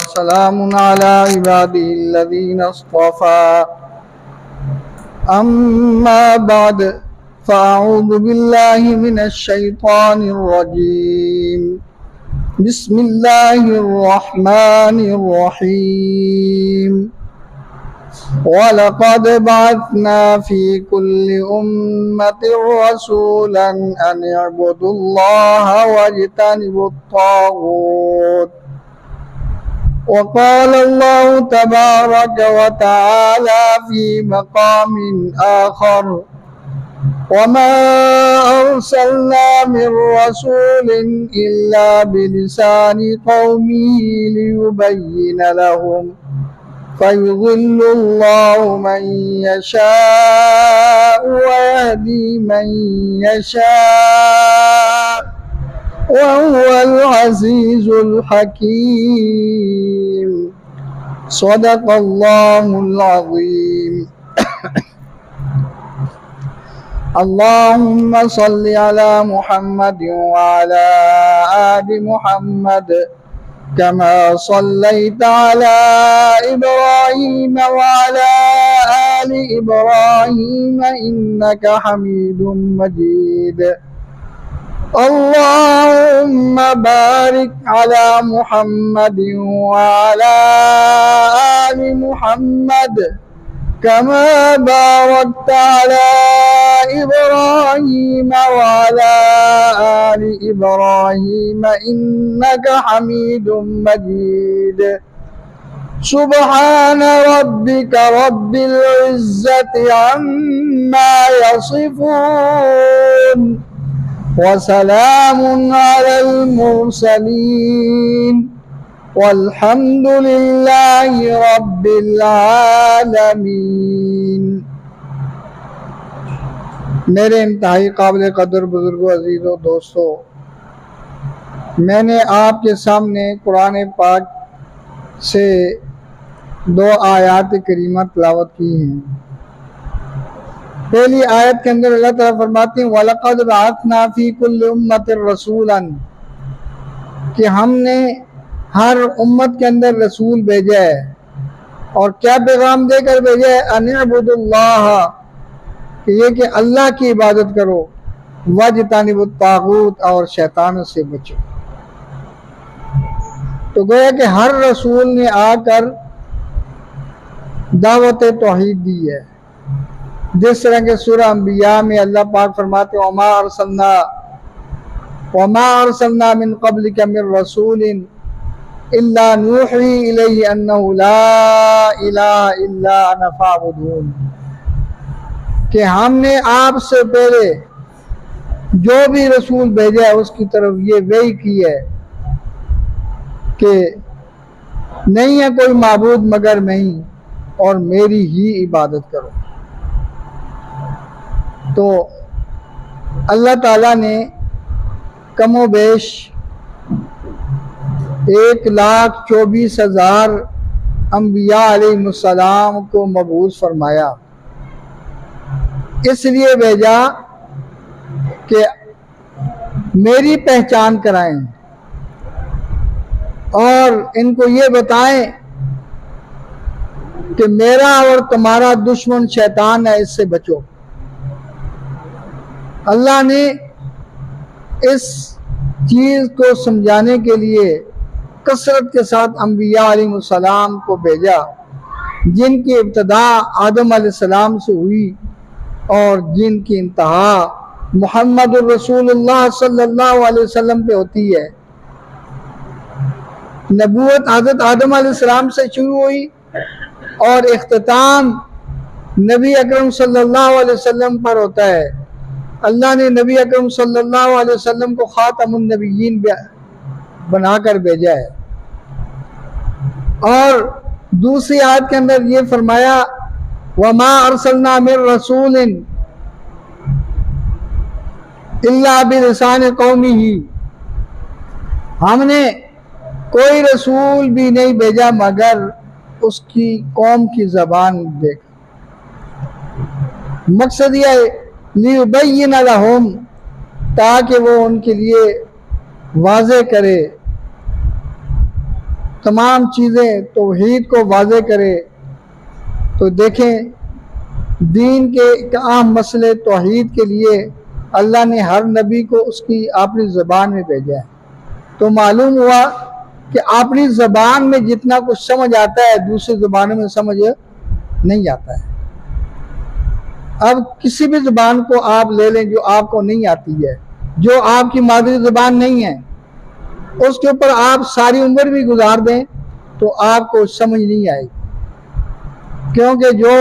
वसलामुन अला इबादिल्लज़ीना इस्तफ़ा अम्मा बाद फ़अऊज़ु बिल्लाहि मिनश शैतानिर रजीम बिस्मिल्लाहिर रहमानिर रहीम वलक़द बअसना फ़ी कुल्लि उम्मतिर रसूलन अन इअ्बुदुल्लाह वज्तनिबुत ताग़ूत वक़ाल अल्लाहु तबारक व तआला फ़ी मक़ाम आख़र वमा अरसलना मिर रसूलिन इल्ला बिलिसानि क़ौमिही लियुबय्यिन लहुम फ़युज़िल्लुल्लाहु मन यशाअ व यहदी मन यशाअ वहुवल अज़ीज़ुल हकीम। सदक़ल्लाहुल अज़ीम। अल्लाहुम्मा सल्लि अला मुहम्मद व अला आलि मुहम्मद कमा सल्लैता अला इब्राहीम व अला आलि इब्राहीम इन्नका हमीदुम मजीद। अल्लाहुम्मा बारिक अला मुहम्मद व अला आलि मुहम्मद कमा बारकता अला इब्राहीम व अला आलि इब्राहीम इन्नका हमीदुम मजीद। सुब्हान रब्बिका रब्बिल इज़्ज़ति अम्मा यसिफून वसलामुन अलल मुरसलीन वल्हम्दुलिल्लाहि रब्बिल आलमीन। मेरे इंतहाई काबिल कदर बुजुर्गों, अजीज़ों, दोस्तों, मैंने आपके सामने कुरान पाक से 2 आयात करीमा तिलावत की हैं। पहली आयत के अंदर अल्लाह ताला फरमाते हैं वलक़द बअसना फ़ी कुल्लि उम्मतिर रसूलन, कि हमने हर उम्मत के अंदर रसूल भेजा है। और क्या पैगाम देकर भेजा है? अनिअ्बुदुल्लाह, कि ये कि अल्लाह की इबादत करो, वज्तनिबुत ताग़ूत, और शैतान से बचो। तो गोया कि हर रसूल ने आकर दावत तौहीद दी है। जिस तरह के सूरह अंबिया में अल्लाह पाक फरमाते वमा अरसलना मिन क़ब्लिका मिर रसूलिन इल्ला नूही इलैहि अन्नहु ला इलाहा इल्ला अना फ़अबुदून, कि हमने आपसे पहले जो भी रसूल भेजा है उसकी तरफ ये वही की है कि नहीं है कोई माबूद मगर मैं ही, और मेरी ही इबादत करो। तो अल्लाह ताला ने कमोबेश 1,24,000 अम्बिया अलैहिमुस्सलाम को मबूस फरमाया। इसलिए भेजा कि मेरी पहचान कराएं और इनको ये बताएं कि मेरा और तुम्हारा दुश्मन शैतान है, इससे बचो। अल्लाह ने इस चीज़ को समझाने के लिए कसरत के साथ अम्बिया अलैहिमुस्सलाम को भेजा, जिनकी इब्तिदा आदम अलैहिस्सलाम से हुई और जिनकी इंतहा मुहम्मदुर रसूलुल्लाह सल्लल्लाहु अलैहि वसल्लम पे होती है। नबूवत हज़रत आदम अलैहिस्सलाम से शुरू हुई और इख्तिताम नबी अकरम सल्लल्लाहु अलैहि वसल्लम पर होता है। अल्लाह ने नबी अकरम सल्लल्लाहु अलैहि वसल्लम को खातमुन नबिय्यीन बनाकर भेजा है। और दूसरी आयत के अंदर ये फरमाया वमा अरसलना मिर रसूलिन इल्ला बिलिसानि कौमिही, हमने कोई रसूल भी नहीं भेजा मगर उसकी कौम की ज़बान देख। मकसद यह लियुबय्यिन लहुम, ताकि वो उनके लिए वाज़े करे तमाम चीज़ें तौहीद को वाज़े करे, तो देखें दीन के अहम मसले तौहीद के लिए अल्लाह ने हर नबी को उसकी अपनी ज़बान में भेजा है। तो मालूम हुआ कि अपनी ज़बान में जितना कुछ समझ आता है दूसरी ज़बानों में समझ नहीं आता है। अब किसी भी ज़बान को आप ले लें जो आपको नहीं आती है, जो आपकी मादरी ज़बान नहीं है, उसके ऊपर आप सारी उम्र भी गुजार दें तो आपको समझ नहीं आएगी, क्योंकि जो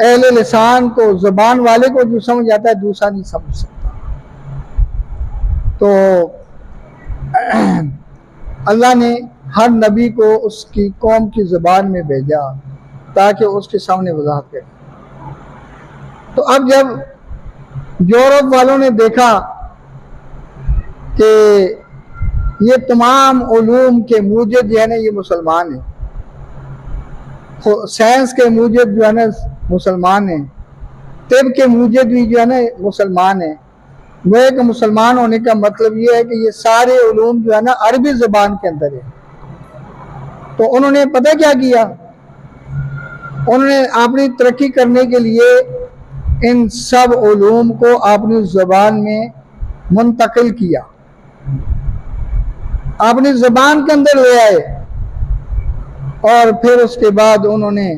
अहले लिसान को, ज़बान वाले को जो समझ आता है दूसरा नहीं समझ सकता। तो अल्लाह ने हर नबी को उसकी कौम की ज़बान में भेजा ताकि उसके सामने वजाहत करे। तो अब जब यूरोप वालों ने देखा कि ये तमाम उलूम के मूजिद जो है ना ये मुसलमान हैं, साइंस के मूजिद जो है ना मुसलमान हैं, तिब के मूजिद भी जो है ना मुसलमान हैं, वो एक मुसलमान होने का मतलब ये है कि ये सारे उलूम जो है ना अरबी ज़बान के अंदर है। तो उन्होंने पता क्या किया, उन्होंने अपनी तरक्की करने के लिए इन सब उलूम को अपनी ज़बान में मुंतकिल किया, अपनी ज़बान के अंदर ले आए, और फिर उसके बाद उन्होंने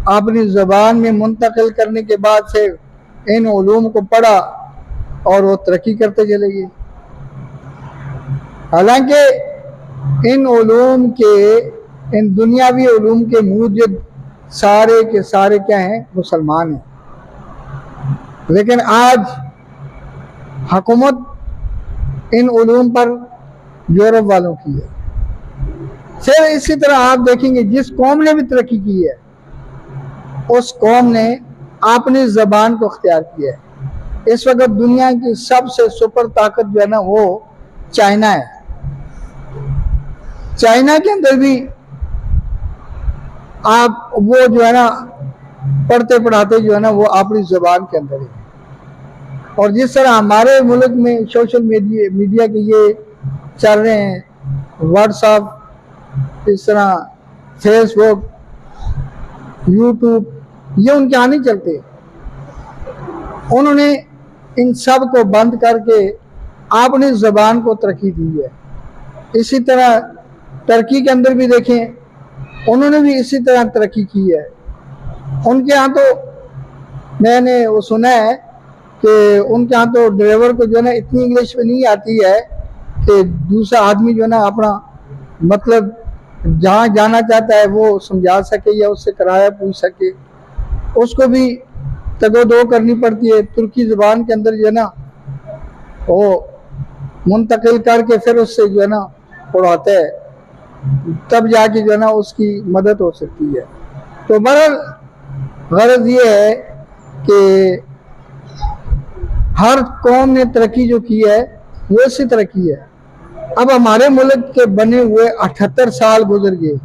अपनी ज़बान में मुंतकिल करने के बाद फिर इन उलूम को पढ़ा और वो तरक्की करते चले गए। हालांकि इन उलूम के, इन दुनियावी उलूम के मूजिद सारे के सारे क्या हैं, मुसलमान हैं, लेकिन आज हुकूमत इन उलूम पर यूरोप वालों की है। फिर इसी तरह आप देखेंगे जिस कौम ने भी तरक्की की है उस कौम ने अपनी ज़बान को अख्तियार किया है। इस वक्त दुनिया की सबसे सुपर ताकत जो है ना वो चाइना है। चाइना के अंदर भी आप वो जो है ना पढ़ते पढ़ाते जो है ना वो अपनी ज़बान के अंदर है। और जिस तरह हमारे मुल्क में सोशल मीडिया के ये चल रहे हैं, व्हाट्सएप, इस तरह फेसबुक, यूट्यूब, ये उनके यहाँ नहीं चलते। उन्होंने इन सब को बंद करके अपनी ज़बान को तरक्की दी है। इसी तरह टर्की के अंदर भी देखें, उन्होंने भी इसी तरह तरक्की की है। उनके यहाँ तो मैंने वो सुना है कि उनके यहाँ तो ड्राइवर को जो है ना इतनी इंग्लिश में नहीं आती है कि दूसरा आदमी जो है ना अपना मतलब जहाँ जाना चाहता है वो समझा सके या उससे किराया पूछ सके, उसको भी तगोदो करनी पड़ती है। तुर्की ज़बान के अंदर जो है ना वो मुंतकिल करके फिर उससे जो है ना पढ़ाते हैं, तब जाके जो है ना उसकी मदद हो सकती है। तो बहरहाल गरज ये है कि हर कौम ने तरक्की जो की है वो इसी तरह की है। अब हमारे मुल्क के बने हुए 78 साल गुजर गए,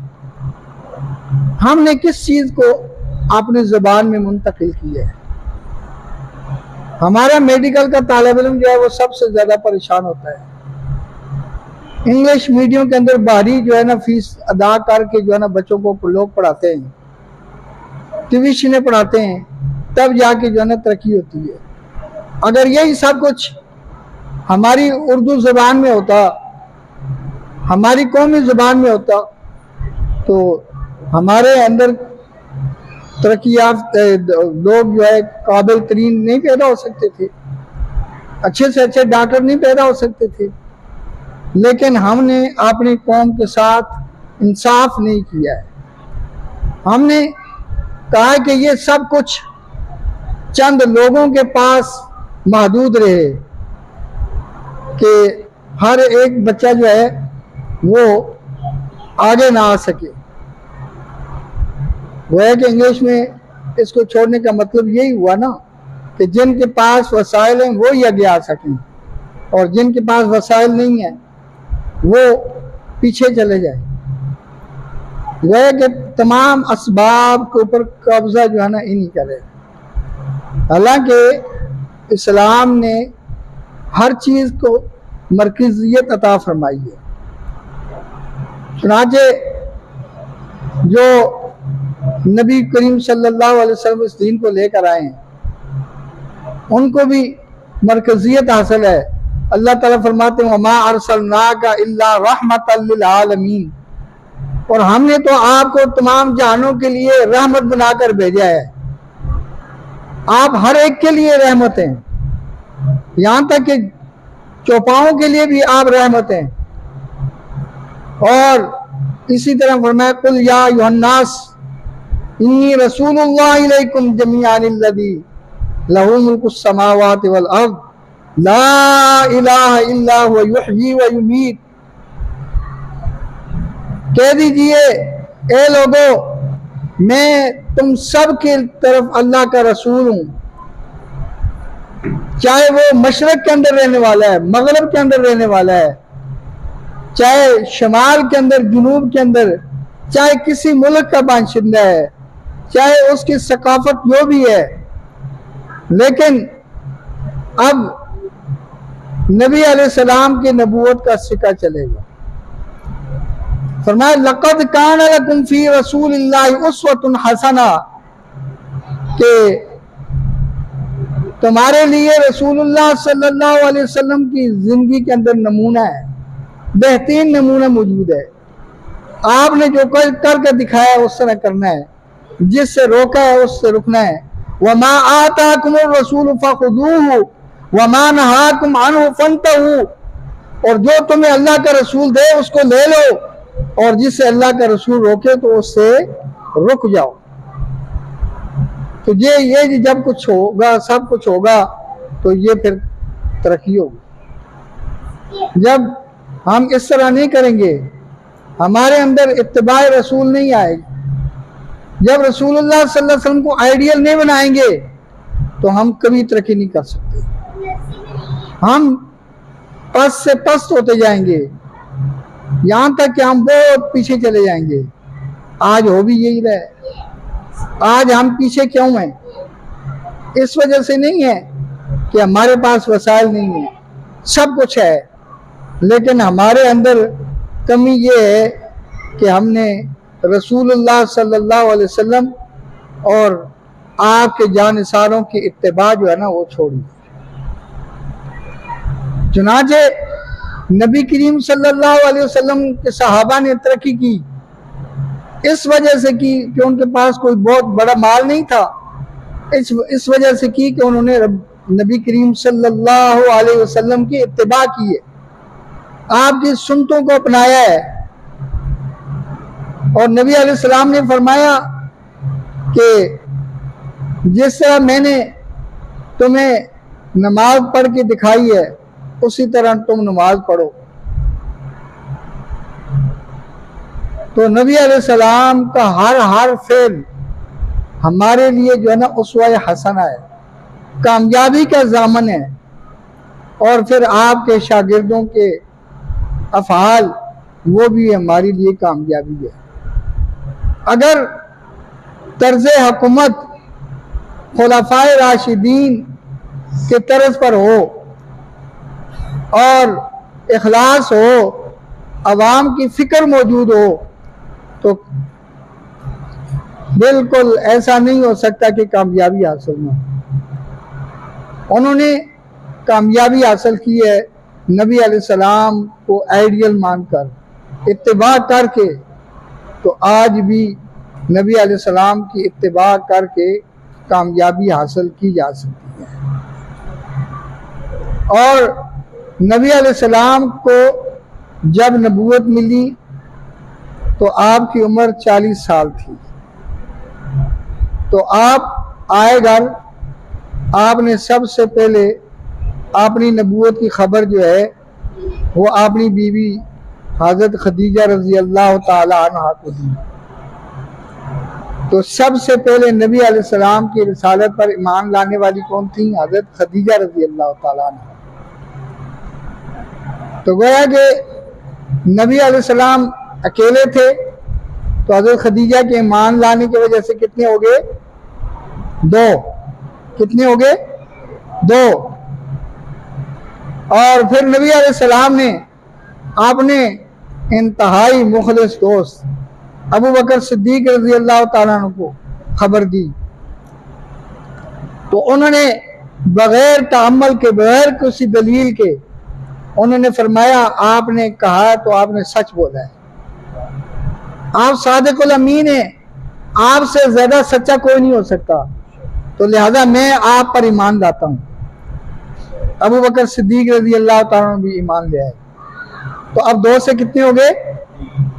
हमने किस चीज़ को अपनी ज़बान में मुंतकिल किया है? हमारा मेडिकल का तालिब इल्म जो है वो सबसे ज़्यादा परेशान होता है। इंग्लिश मीडियम के अंदर भारी जो है ना फीस अदा करके जो है ना बच्चों को लोग पढ़ाते हैं, ट्यूशनें पढ़ाते हैं, तब जाके जो है ना तरक्की होती है। अगर यही सब कुछ हमारी उर्दू ज़बान में होता, हमारी कौमी ज़बान में होता, तो हमारे अंदर तरक्की याफ्ता लोग जो है काबिल तरीन नहीं पैदा हो सकते थे, अच्छे से अच्छे डॉक्टर नहीं पैदा हो सकते थे। लेकिन हमने अपनी कौम के साथ इंसाफ नहीं किया है। हमने कहा कि ये सब कुछ चंद लोगों के पास महदूद रहे, कि हर एक बच्चा जो है वो आगे ना आ सके। वो है कि इंग्लिश में इसको छोड़ने का मतलब यही हुआ ना कि जिनके पास वसाइल हैं वो ही आगे आ सकें, और जिनके पास वसाइल नहीं है वो पीछे चले जाए। वो है कि तमाम असबाब के ऊपर कब्जा जो है ना इन्हीं करे। हालांकि इस्लाम ने हर चीज़ को मरकज़ियत अता फरमाई है। चुनाचे जो नबी करीम सल्लल्लाहु अलैहि वसल्लम इस दीन को लेकर आए हैं, उनको भी मरकजियत हासिल है। अल्लाह ताला फरमाते हैं वमा अरसलनाका इल्ला रहमतल लिल आलमीन, और हमने तो आपको तमाम जहानों के लिए रहमत बनाकर भेजा है। आप हर एक के लिए रहमत हैं, यहाँ तक कि चौपाओं के लिए भी आप रहमत हैं। और इसी तरह फरमाया कुल या अय्युहन्नास इन्नी रसूलुल्लाह इलैकुम जमीअन अल्लज़ी लहू मुल्कुस समावाति वल अर्द ला इलाहा इल्ला हुवा युहयी व युमीत। कह दीजिए ए लोगो, मैं तुम सब के तरफ अल्लाह का रसूल हूं, चाहे वो मशरक के अंदर रहने वाला है, मगरब के अंदर रहने वाला है, चाहे शमाल के अंदर, जुनूब के अंदर, चाहे किसी मुल्क का बाशिंदा है, चाहे उसकी सकाफत जो भी है। लेकिन अब नबी अलैहिस्सलाम की नबूवत का सिक्का चलेगा। फरमाया लक़द कान लकुम फी रसूलिल्लाहि उस्वतुन हसना, कि तुम्हारे लिए रसूलुल्लाह सल्लल्लाहु अलैहि वसल्लम की जिंदगी के अंदर नमूना है, बेहतरीन नमूना मौजूद है। आपने जो करके दिखाया उस तरह करना है, जिससे रोका है उससे रुकना है। वमा आताकुमुर रसूल फखुदूहु वमा नहाकुम अन्हु फंतहू, और जो तुम्हें अल्लाह का रसूल दे उसको ले लो, और जिससे अल्लाह का रसूल रोके तो उससे रुक जाओ। तो ये जब कुछ होगा, सब कुछ होगा, तो ये फिर तरक्की होगी। जब हम इस तरह नहीं करेंगे, हमारे अंदर इत्तिबाए रसूल नहीं आएगी, जब रसूलुल्लाह सल्लल्लाहु अलैहि वसल्लम को आइडियल नहीं बनाएंगे तो हम कभी तरक्की नहीं कर सकते। हम पस्त से पस्त होते जाएंगे, यहां तक कि हम बहुत पीछे चले जाएंगे। आज हो भी यही रहा। आज हम पीछे क्यों हैं? इस वजह से नहीं है कि हमारे पास वसाइल नहीं है, सब कुछ है, लेकिन हमारे अंदर कमी ये है कि हमने रसूलुल्लाह सल्लल्लाहु अलैहि वसल्लम और आपके जानिसारों की इत्तिबा जो है ना वो छोड़ी। चुनाचे नबी करीम सल्लल्लाहु अलैहि वसल्लम के सहाबा ने तरक्की की इस वजह से की कि उनके पास कोई बहुत बड़ा माल नहीं था। इस वजह से की कि उन्होंने नबी करीम सल्लल्लाहु अलैहि वसल्लम की इत्तिबा की है, आपकी सुन्नतों को अपनाया है। और नबी अलैहिस्सलाम ने फरमाया कि जिस तरह मैंने तुम्हें नमाज पढ़ के दिखाई है उसी तरह तुम नमाज पढ़ो। तो नबी अलैहिस्सलाम का हर फेल हमारे लिए जो है ना उसवा हसना है, कामयाबी का ज़ामन है। और फिर आपके शागिर्दों के अफ़आल वो भी हमारे लिए कामयाबी है। अगर तर्ज़ हुकूमत खुलफ़ाए राशिदीन के तर्ज पर हो और इखलास हो, अवाम की फिक्र मौजूद हो, तो बिल्कुल ऐसा नहीं हो सकता कि कामयाबी हासिल न हो। उन्होंने कामयाबी हासिल की है नबी अलैहिस्सलाम को आइडियल मानकर, इत्तिबा करके। तो आज भी नबी अलैहिस्सलाम की इत्तिबा करके कामयाबी हासिल की जा सकती है। और नबी अलैहिस्सलाम को जब नबूवत मिली तो आपकी उम्र 40 साल थी। तो आप आए घर, आपने सबसे पहले अपनी नबूवत की खबर जो है वो अपनी बीवी हज़रत खदीजा रज़ी अल्लाह ताला अन्हा को दी। तो सबसे पहले नबी अलैहिस्सलाम की रिसालत पर ईमान लाने वाली कौन थी? हज़रत खदीजा रज़ी अल्लाह ताला अन्हा। तो गया कि नबी अलैहिस्सलाम अकेले थे, तो हज़रत खदीजा के ईमान लाने की वजह से कितने हो गए? 2। कितने हो गए? 2। और फिर नबी अलैहिस्सलाम ने आपने इंतहाई मुखलिस दोस्त अबू बकर सिद्दीक रजी अल्लाह तआला अन्हु को खबर दी, तो उन्होंने बगैर तअम्मुल के, बगैर किसी दलील के उन्होंने फरमाया आपने कहा तो आपने सच बोला है, आप सादिकुल अमीन हैं, आपसे ज्यादा सच्चा कोई नहीं हो सकता, तो लिहाजा मैं आप पर ईमान लाता हूँ। अबू बकर सिद्दीक रजी अल्लाह तआला अन्हु भी ईमान ले आए। तो अब 2 से कितने हो गए?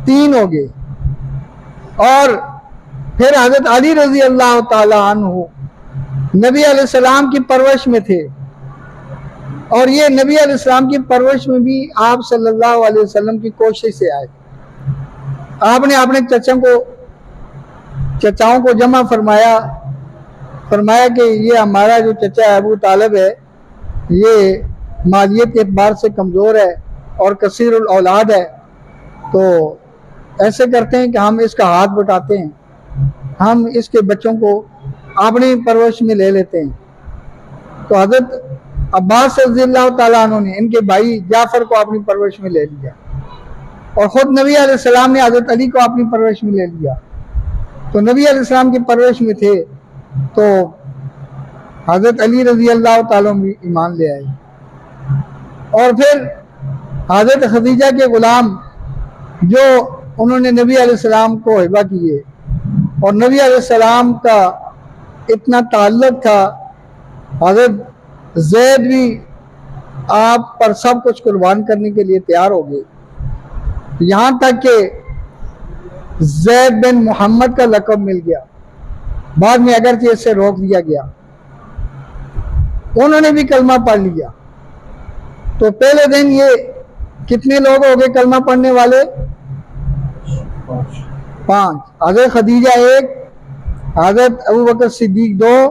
3 हो गए। और फिर हजरत अली रजी अल्लाह तआला अन्हु नबी अलैहिस्सलाम की परवरिश में थे, और ये नबी अलैहिस्सलाम की परवरिश में भी आप सल्लल्लाहु अलैहि वसल्लम की कोशिश से आए। आपने अपने चचाओं को जमा फरमाया कि ये हमारा जो चचा अबू तालिब है, ये मालियत के एतबार से कमज़ोर है और कसीरुल औलाद है, तो ऐसे करते हैं कि हम इसका हाथ बटाते हैं, हम इसके बच्चों को अपनी परवरिश में ले लेते हैं। तो हजरत अब्बास रज़ियल्लाहु ताला अन्हु ने इनके भाई जाफर को अपनी परवरिश में ले लिया, और ख़ुद नबी अलैहिस्सलाम ने हजरत अली को अपनी परवरिश में ले लिया। तो नबी अलैहिस्सलाम की परवरिश में थे, तो हजरत अली रज़ी अल्लाह ताला भी ईमान ले आए। और फिर हजरत खदीजा के गुलाम जो उन्होंने नबी अलैहिस्सलाम को हिबा किए, और नबी अलैहिस्सलाम का इतना ताल्लुक था, हजरत ज़ैद भी आप पर सब कुछ कुर्बान करने के लिए तैयार हो गए, यहाँ तक कि ज़ैद बिन मोहम्मद का लक़ब मिल गया। बाद में अगरचे इससे रोक दिया गया, उन्होंने भी कलमा पढ़ लिया। तो पहले दिन ये कितने लोग हो गए कलमा पढ़ने वाले? 5। हजरत खदीजा 1, हजरत अबू बकर सिद्दीक 2,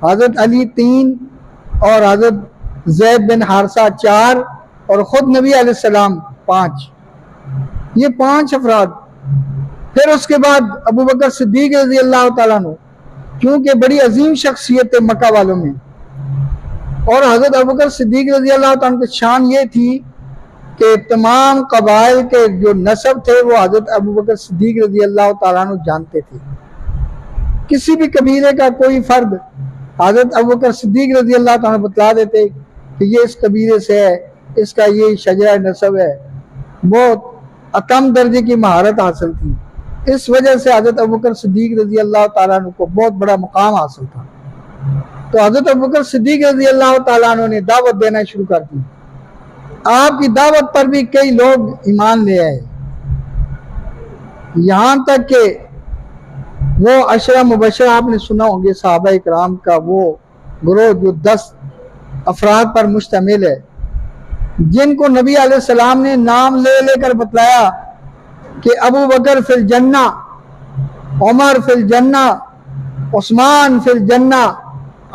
हजरत अली 3, और हजरत ज़ैद बिन हारसा 4, और ख़ुद नबी अलैहिस्सलाम 5। ये 5 अफराद। फिर उसके बाद अबू बकर सिद्दीक रज़ी अल्लाह तआला अन्हु, क्योंकि बड़ी अजीम शख्सियत है मक्का वालों में, और हजरत अबू बकर सिद्दीक रज़ी अल्लाह तआला अन्हु की शान ये थी कि तमाम कबाइल के जो नस्ब थे वो हजरत अबू बकर सिद्दीक रज़ी अल्लाह तआला अन्हु जानते थे। किसी भी कबीले का कोई फर्द हजरत अबू बकर सिद्दीक रज़ी अल्लाह तआला अन्हु बतला देते कि ये इस कबीले से है, इसका ये शजरा नस्ब है। बहुत अतम दर्जे की महारत हासिल थी, इस वजह से हजरत अबू बकर सिद्दीक रज़ी अल्लाह तआला अन्हु को बहुत बड़ा मुकाम हासिल था। तो हजरत अबू बकर सिद्दीक रज़ी अल्लाह तआला अन्हु ने दावत देना शुरू कर दी। आपकी दावत पर भी कई लोग ईमान ले आए, यहाँ तक कि वो अशरा मुबशरा आपने सुना होंगे सहाबा इकराम का वो ग्रोह जो 10 अफराद पर मुश्तमिल है, जिनको नबी अलैहिस्सलाम ने नाम ले लेकर बतलाया कि अबू बकर फिल जन्ना, उमर फिल जन्ना, उस्मान फिल जन्ना,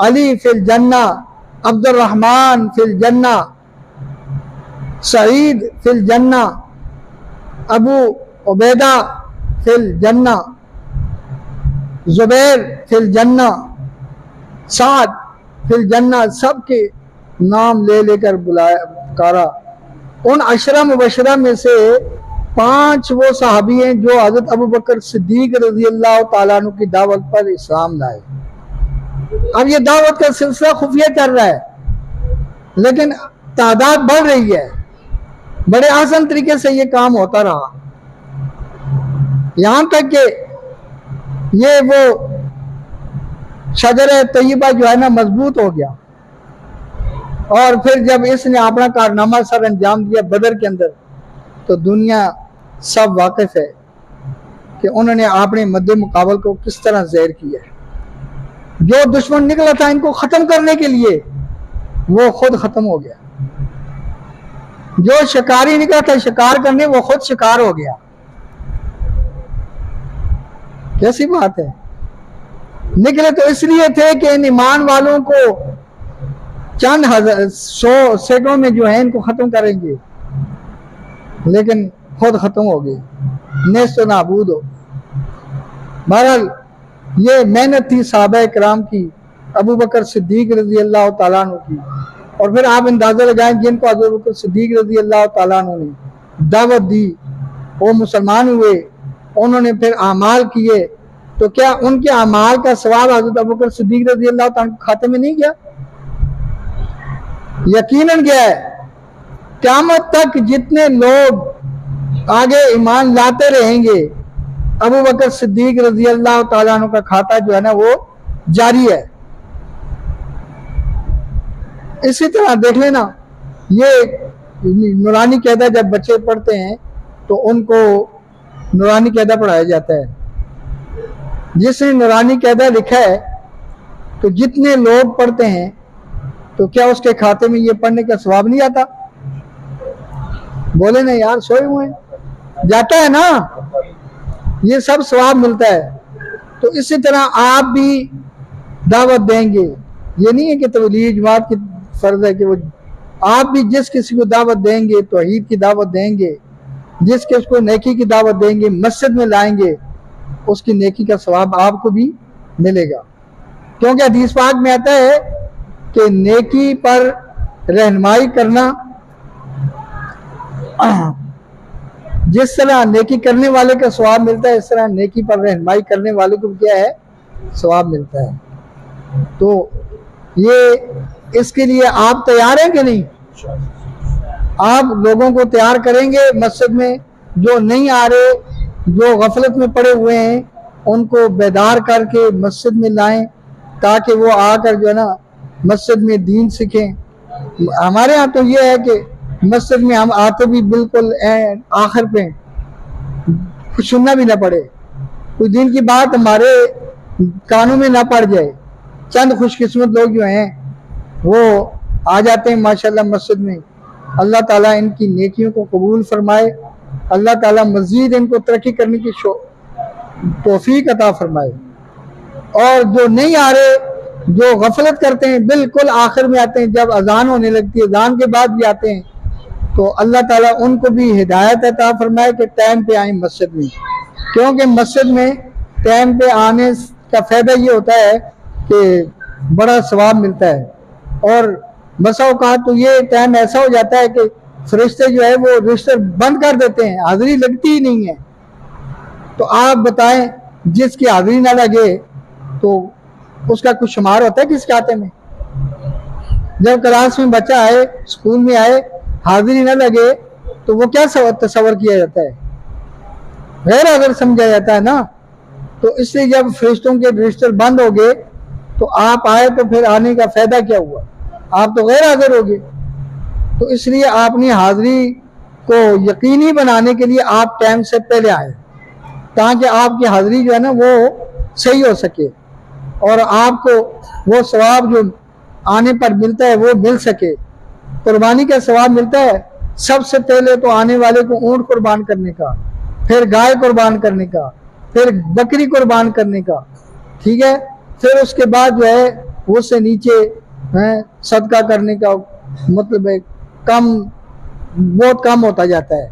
अली फिल जन्ना, अब्दुल रहमान फिल जन्ना, सईद फिल जन्ना, अबू उबैदा फिल जन्ना, जुबैर फिल जन्ना, साद फिल जन्ना, सबके नाम ले लेकर बुलाया पुकारा। उन अशरा मुबशरा में से 5 वो सहाबी हैं जो हजरत अबू बकर सिद्दीक रज़ी अल्लाह तआला अन्हु की दावत पर इस्लाम लाए। अब ये दावत का सिलसिला खुफिया चल रहा है, लेकिन तादाद बढ़ रही है। बड़े आसान तरीके से ये काम होता रहा, यहाँ तक कि ये वो शजर तैयबा जो है ना मजबूत हो गया। और फिर जब इसने अपना कारनामा सर अंजाम दिया बदर के अंदर, तो दुनिया सब वाकिफ है कि उन्होंने अपने मद्दे मुकाबल को किस तरह ज़हर किया। जो दुश्मन निकला था इनको ख़त्म करने के लिए, वो खुद ख़त्म हो गया। जो शिकारी निकला था शिकार करने, वो खुद शिकार हो गया। कैसी बात है। निकले तो इसलिए थे कि इन ईमान वालों को चंद हजार 100 सैकड़ों में जो है इनको खत्म करेंगे, लेकिन खुद खत्म हो गए, नेस्तो नाबूद हो। बहरहाल ये मेहनत थी सहाबा इकराम की, अबू बकर सिद्दीक रज़ी अल्लाह तआला अन्हु की। और फिर आप अंदाजा लगाएं जिनको अबू बकर सिद्दीक रज़ी अल्लाह तआला अन्हु ने दावत दी वो मुसलमान हुए, उन्होंने फिर अमाल किए, तो क्या उनके अमाल का सवाब हज़रत अबू बकर सिद्दीक़ रज़ी अल्लाह तआला के खाते में नहीं गया? यकीनन गया है। क़यामत तक जितने लोग आगे ईमान लाते रहेंगे, अबू बकर सिद्दीक़ रज़ी अल्लाह तआला अन्हु का खाता जो है ना वो जारी है। इसी तरह देख लेना, ये नूरानी क़ायदा जब बच्चे पढ़ते हैं तो उनको नूरानी क़ायदा पढ़ाया जाता है। जिसने नूरानी क़ायदा लिखा है तो जितने लोग पढ़ते हैं तो क्या उसके खाते में ये पढ़ने का सवाब नहीं आता? बोले ना यार, सोए हुए जाता है ना, ये सब सवाब मिलता है। तो इसी तरह आप भी दावत देंगे, ये नहीं है कि तबलीग जमात की फर्ज है कि वो आप भी जिस किसी को दावत देंगे, तौहीद की दावत देंगे, जिस किसी को नेकी की दावत देंगे, मस्जिद में लाएंगे, उसकी नेकी का सवाब आपको भी मिलेगा। क्योंकि हदीस पाक में आता है कि नेकी पर रहनुमाई करना, जिस तरह नेकी करने वाले का सवाब मिलता है, इस तरह नेकी पर रहनुमाई करने वाले को क्या है, सवाब मिलता है। तो ये इसके लिए आप तैयार हैं कि नहीं? आप लोगों को तैयार करेंगे मस्जिद में, जो नहीं आ रहे, जो गफलत में पड़े हुए हैं, उनको बेदार करके मस्जिद में लाएं, ताकि वो आकर जो है ना मस्जिद में दीन सीखें। हमारे यहाँ तो ये है कि मस्जिद में हम आते भी बिल्कुल आखिर पे, कुछ सुनना भी ना पड़े, कुछ दिन की बात हमारे कानों में ना पड़ जाए। चंद खुशकिस्मत लोग जो हैं वो आ जाते हैं माशाल्लाह मस्जिद में। अल्लाह ताला इनकी नेकियों को कबूल फरमाए, अल्लाह ताला मज़ीद इनको तरक्की करने की तौफीक अता फरमाए। और जो नहीं आ रहे, जो गफलत करते हैं, बिल्कुल आखिर में आते हैं, जब अजान होने लगती है, अजान के बाद भी आते हैं, तो अल्लाह ताला उनको भी हिदायत अता फरमाए कि टाइम पे आए मस्जिद में। क्योंकि मस्जिद में टाइम पे आने का फ़ायदा ये होता है कि बड़ा सवाब मिलता है। और बसा औकात तो ये टाइम ऐसा हो जाता है कि फरिश्ते जो है वो रजिस्टर बंद कर देते हैं, हाजिरी लगती ही नहीं है। तो आप बताएं, जिसकी हाजिरी ना लगे तो उसका कुछ शुमार होता है किस खाते में? जब क्लास में बच्चा आए, स्कूल में आए, हाजिरी ना लगे तो वो क्या तस्वर किया जाता है, गैर हाजिर समझा जाता है ना। तो इसलिए जब फरिश्तों के रजिस्टर बंद हो गए तो आप आए, तो फिर आने का फायदा क्या हुआ? आप तो गैर हाजिर हो गए। तो इसलिए अपनी हाजिरी को यकीनी बनाने के लिए आप टाइम से पहले आए, ताकि आपकी हाजिरी जो है ना वो सही हो सके और आपको वो सवाब जो आने पर मिलता है वो मिल सके। कुर्बानी का सवाब मिलता है सबसे पहले तो आने वाले को ऊँट कुर्बान करने का, फिर गाय कुर्बान करने का, फिर बकरी कुर्बान करने का, ठीक है। फिर उसके बाद जो है उससे नीचे सदका करने का, मतलब है कम, बहुत कम होता जाता है।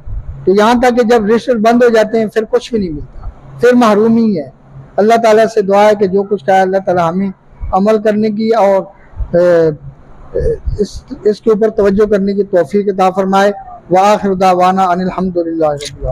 तो यहाँ तक कि जब रजिस्टर बंद हो जाते हैं फिर कुछ भी नहीं मिलता, फिर महरूमी है। अल्लाह ताला से दुआ है कि जो कुछ कहा अल्लाह ताला हमें अमल करने की और इसके ऊपर तवज्जो करने की तौफीक अता फरमाए। व आखिर दावाना अनिल हम्दुलिल्लाहि रब्बिल आलमीन।